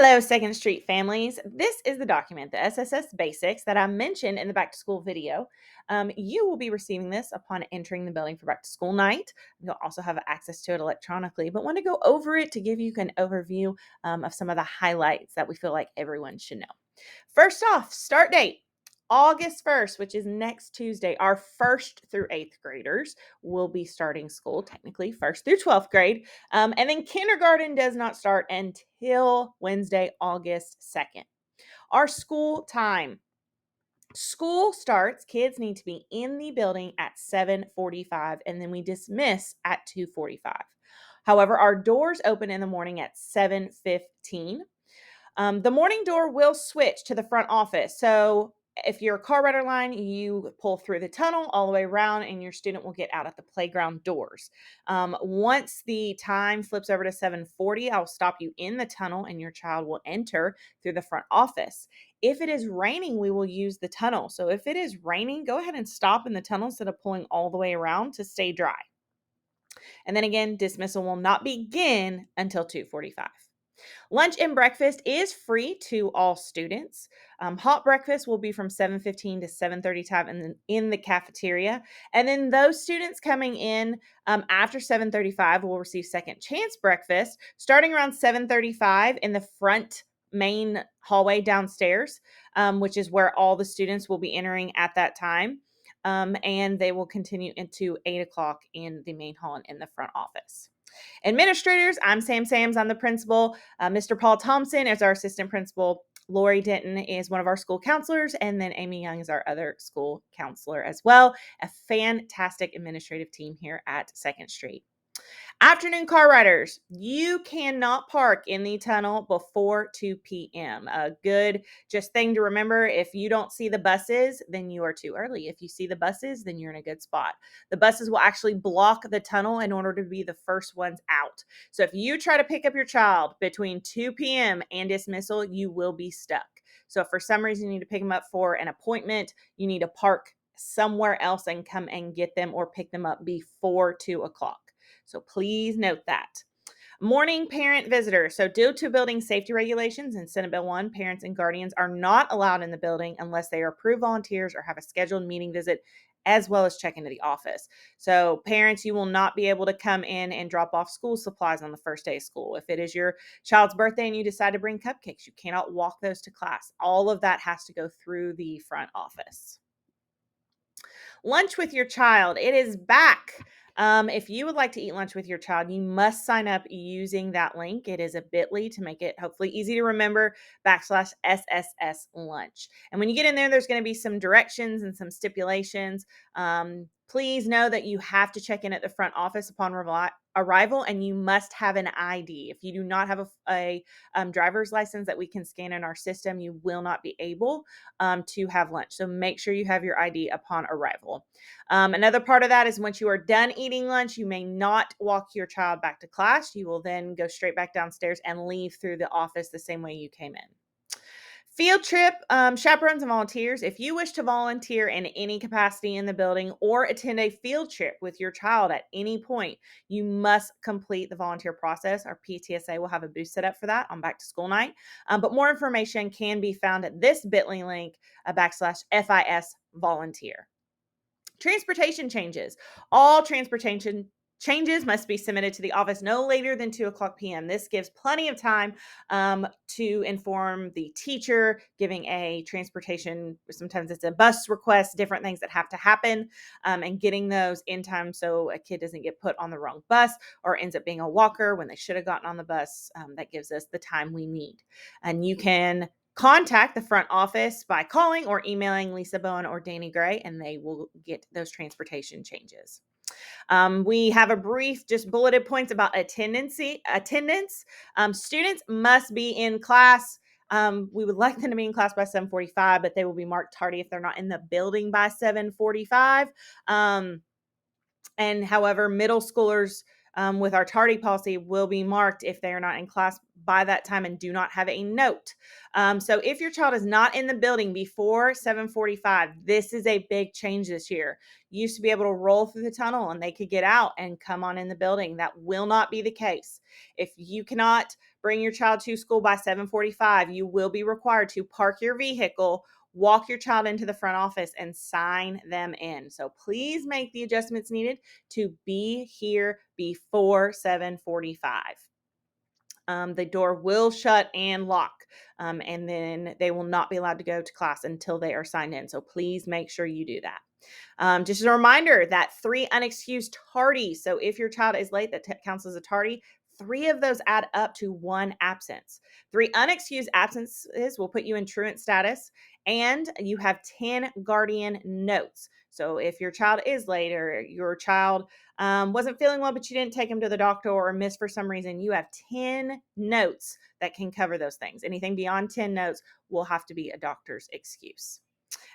Hello, Second Street families. This is the document, the SSS Basics, that I mentioned in the back to school video. You will be receiving this upon entering the building for back to school night. You'll also have access to it electronically, but want to go over it to give you an overview of some of the highlights that we feel like everyone should know. First off, start date. August 1st, which is next Tuesday, our 1st through 8th graders will be starting school, technically 1st through 12th grade. And then kindergarten does not start until Wednesday, August 2nd. Our school time. School starts, kids need to be in the building at 7:45, and then we dismiss at 2:45. However, our doors open in the morning at 7:15. The morning door will switch to the front office. So if you're a car rider line, you pull through the tunnel all the way around and your student will get out at the playground doors. Once the time flips over to 7:40, I'll stop you in the tunnel and your child will enter through the front office. If it is raining, we will use the tunnel. So if it is raining, go ahead and stop in the tunnel instead of pulling all the way around to stay dry. And then again, dismissal will not begin until 2:45. Lunch and breakfast is free to all students. Hot breakfast will be from 7:15 to 7:30 time in the cafeteria. And then those students coming in after 7:35 will receive second chance breakfast starting around 7:35 in the front main hallway downstairs, which is where all the students will be entering at that time. And they will continue into 8 o'clock in the main hall and in the front office. Administrators, I'm Sam Sams. I'm the principal. Mr. Paul Thompson is our assistant principal. Lori Denton is one of our school counselors. And then Amy Young is our other school counselor as well. A fantastic administrative team here at Second Street. Afternoon car riders, you cannot park in the tunnel before 2 p.m. A good just thing to remember, if you don't see the buses, then you are too early. If you see the buses, then you're in a good spot. The buses will actually block the tunnel in order to be the first ones out. So if you try to pick up your child between 2 p.m. and dismissal, you will be stuck. So if for some reason you need to pick them up for an appointment, you need to park somewhere else and come and get them or pick them up before 2 o'clock. So please note that. Morning parent visitors. So due to building safety regulations in Senate Bill 1, parents and guardians are not allowed in the building unless they are approved volunteers or have a scheduled meeting visit, as well as check into the office. So parents, you will not be able to come in and drop off school supplies on the first day of school. If it is your child's birthday and you decide to bring cupcakes, you cannot walk those to class. All of that has to go through the front office. Lunch with your child. It is back. If you would like to eat lunch with your child, you must sign up using that link. It is a bit.ly to make it hopefully easy to remember /SSS lunch. And when you get in there, there's going to be some directions and some stipulations. Please know that you have to check in at the front office upon arrival, and you must have an ID. If you do not have a driver's license that we can scan in our system, you will not be able to have lunch. So make sure you have your ID upon arrival. Another part of that is once you are done eating lunch, you may not walk your child back to class. You will then go straight back downstairs and leave through the office the same way you came in. Field trip, chaperones and volunteers. If you wish to volunteer in any capacity in the building or attend a field trip with your child at any point, you must complete the volunteer process. Our PTSA will have a booth set up for that on back to school night. But more information can be found at this bit.ly link, /FIS volunteer. Transportation changes. All transportation changes must be submitted to the office no later than 2 o'clock p.m. This gives plenty of time to inform the teacher, giving a transportation, sometimes it's a bus request, different things that have to happen, and getting those in time so a kid doesn't get put on the wrong bus or ends up being a walker when they should have gotten on the bus. That gives us the time we need. And you can contact the front office by calling or emailing Lisa Bowen or Danny Gray, and they will get those transportation changes. We have a brief, just bulleted points about attendance. Students must be in class. We would like them to be in class by 7:45, but they will be marked tardy if they're not in the building by 7:45. And however, middle schoolers with our tardy policy will be marked if they are not in class by that time and do not have a note. So if your child is not in the building before 7:45, this is a big change this year. You used to be able to roll through the tunnel and they could get out and come on in the building. That will not be the case. If you cannot bring your child to school by 7:45, you will be required to park your vehicle, walk your child into the front office, and sign them in. So please make the adjustments needed to be here before 7:45. The door will shut and lock, and then they will not be allowed to go to class until they are signed in. So please make sure you do that. Just a reminder that 3 unexcused tardies. So if your child is late, that counts as a tardy. 3 of those add up to 1 absence. 3 unexcused absences will put you in truant status, and you have 10 guardian notes. So if your child is late, or your child wasn't feeling well, but you didn't take him to the doctor, or missed for some reason, you have 10 notes that can cover those things. Anything beyond 10 notes will have to be a doctor's excuse.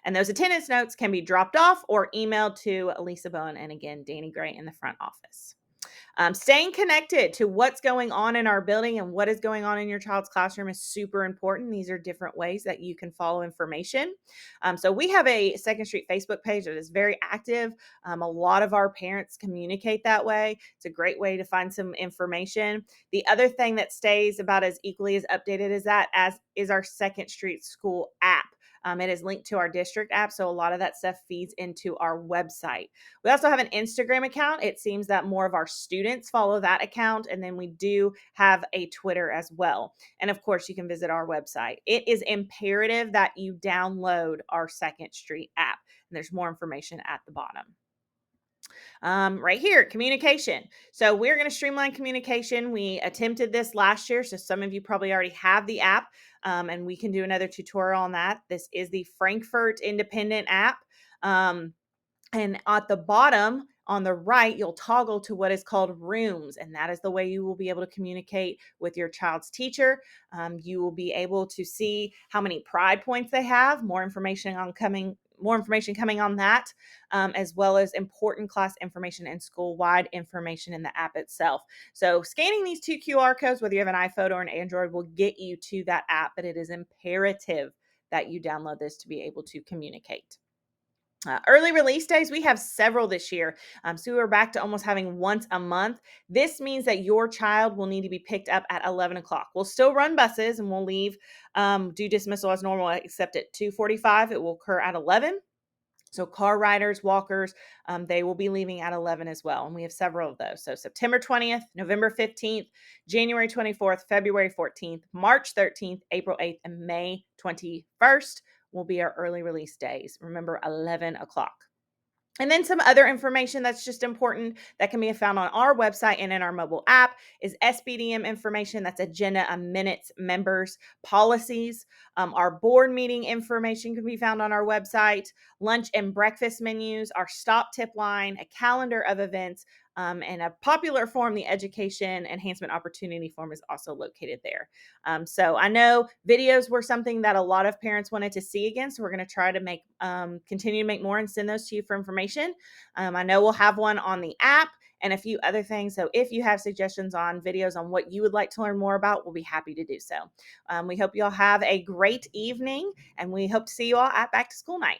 And those attendance notes can be dropped off or emailed to Lisa Bowen and, again, Danny Gray in the front office. Staying connected to what's going on in our building and what is going on in your child's classroom is super important. These are different ways that you can follow information. So we have a Second Street Facebook page that is very active. A lot of our parents communicate that way. It's a great way to find some information. The other thing that stays about as equally as updated as that as is our Second Street School app. It is linked to our district app, so a lot of that stuff feeds into our website. We also have an Instagram account. It seems that more of our students follow that account, and then we do have a Twitter as well. And of course, you can visit our website. It is imperative that you download our Second Street app, and there's more information at the bottom. Right here, communication. So we're going to streamline communication. We attempted this last year, so some of you probably already have the app, and we can do another tutorial on that. This is the Frankfurt Independent app. And at the bottom on the right, you'll toggle to what is called rooms, and that is the way you will be able to communicate with your child's teacher. You will be able to see how many pride points they have, more information coming on that, as well as important class information and school-wide information in the app itself. So scanning these 2 QR codes, whether you have an iPhone or an Android, will get you to that app, but it is imperative that you download this to be able to communicate. Early release days, we have several this year. So we're back to almost having once a month. This means that your child will need to be picked up at 11 o'clock. We'll still run buses, and we'll leave, do dismissal as normal, except at 2:45. It will occur at 11. So car riders, walkers, they will be leaving at 11 as well. And we have several of those. So September 20th, November 15th, January 24th, February 14th, March 13th, April 8th, and May 21st will be our early release days. Remember, 11 o'clock. And then some other information that's just important that can be found on our website and in our mobile app is SBDM information. That's agenda and minutes, members, policies. Our board meeting information can be found on our website. Lunch and breakfast menus, our stop tip line, a calendar of events, and a popular form, the Education Enhancement Opportunity Form, is also located there. So I know videos were something that a lot of parents wanted to see again, so we're going to try to continue to make more and send those to you for information. I know we'll have one on the app and a few other things. So if you have suggestions on videos on what you would like to learn more about, we'll be happy to do so. We hope you all have a great evening, and we hope to see you all at Back to School Night.